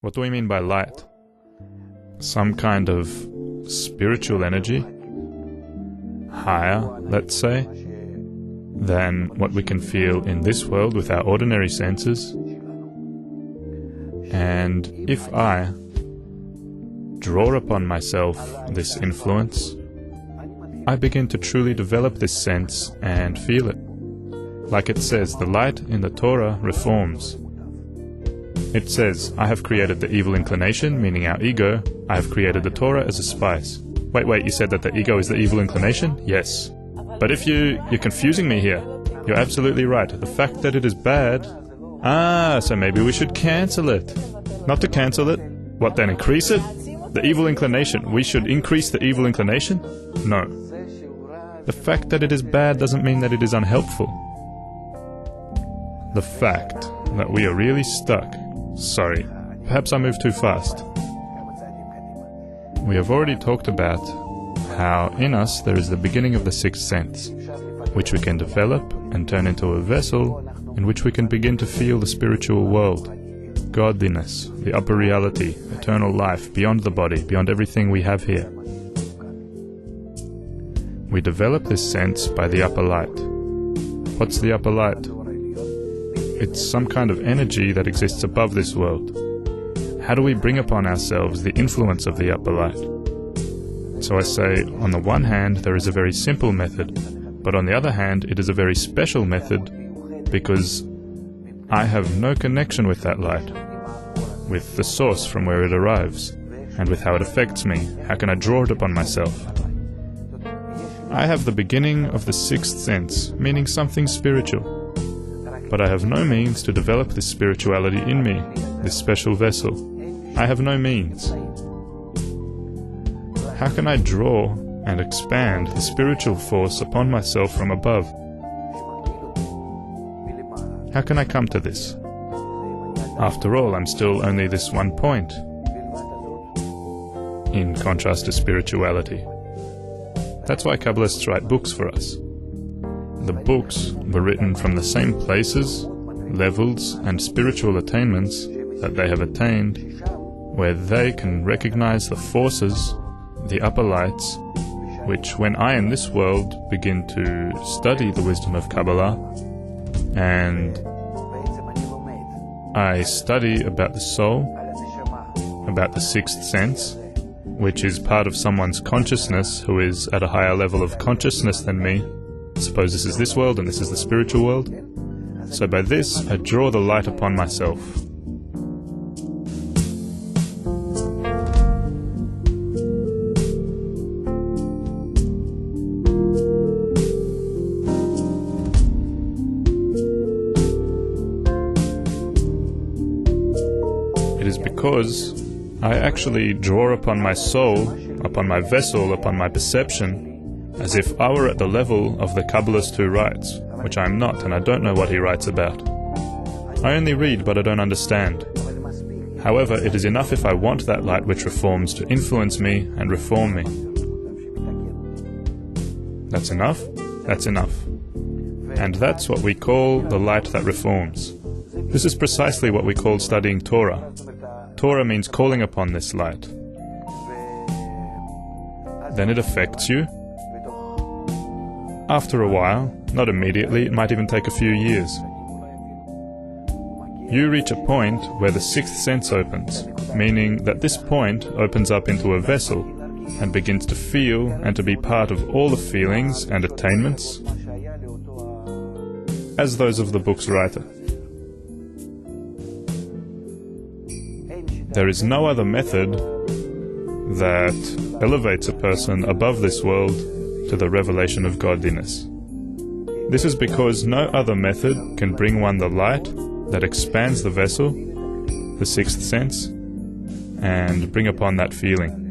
What do we mean by light? Some kind of spiritual energy, higher, let's say, than what we can feel in this world with our ordinary senses. And if I draw upon myself this influence, I begin to truly develop this sense and feel it. Like it says, the light in the Torah reforms. It says, I have created the evil inclination, meaning our ego. I have created the Torah as a spice. Wait, you said that the ego is the evil inclination? Yes. But if you're confusing me here. You're absolutely right. The fact that it is bad... so maybe we should cancel it. Not to cancel it. What then, increase it? The evil inclination. We should increase the evil inclination? No. The fact that it is bad doesn't mean that it is unhelpful. The fact that we are really stuck... Sorry, perhaps I moved too fast. We have already talked about how in us there is the beginning of the sixth sense, which we can develop and turn into a vessel in which we can begin to feel the spiritual world, godliness, the upper reality, eternal life, beyond the body, beyond everything we have here. We develop this sense by the upper light. What's the upper light? It's some kind of energy that exists above this world. How do we bring upon ourselves the influence of the upper light? So I say, on the one hand, there is a very simple method, but on the other hand, it is a very special method because I have no connection with that light, with the source from where it arrives, and with how it affects me. How can I draw it upon myself? I have the beginning of the sixth sense, meaning something spiritual. But I have no means to develop this spirituality in me, this special vessel. I have no means. How can I draw and expand the spiritual force upon myself from above? How can I come to this? After all, I'm still only this one point, in contrast to spirituality. That's why Kabbalists write books for us. The books were written from the same places, levels, and spiritual attainments that they have attained, where they can recognize the forces, the upper lights, which when I in this world begin to study the wisdom of Kabbalah, and I study about the soul, about the sixth sense, which is part of someone's consciousness who is at a higher level of consciousness than me. Suppose this is this world and this is the spiritual world. So by this, I draw the light upon myself. It is because I actually draw upon my soul, upon my vessel, upon my perception, as if I were at the level of the Kabbalist who writes, which I am not, and I don't know what he writes about. I only read, but I don't understand. However, it is enough if I want that light which reforms to influence me and reform me. That's enough? That's enough. And that's what we call the light that reforms. This is precisely what we call studying Torah. Torah means calling upon this light. Then it affects you. After a while, not immediately, it might even take a few years. You reach a point where the sixth sense opens, meaning that this point opens up into a vessel and begins to feel and to be part of all the feelings and attainments as those of the book's writer. There is no other method that elevates a person above this world to the revelation of godliness. This is because no other method can bring one the light that expands the vessel, the sixth sense, and bring upon that feeling.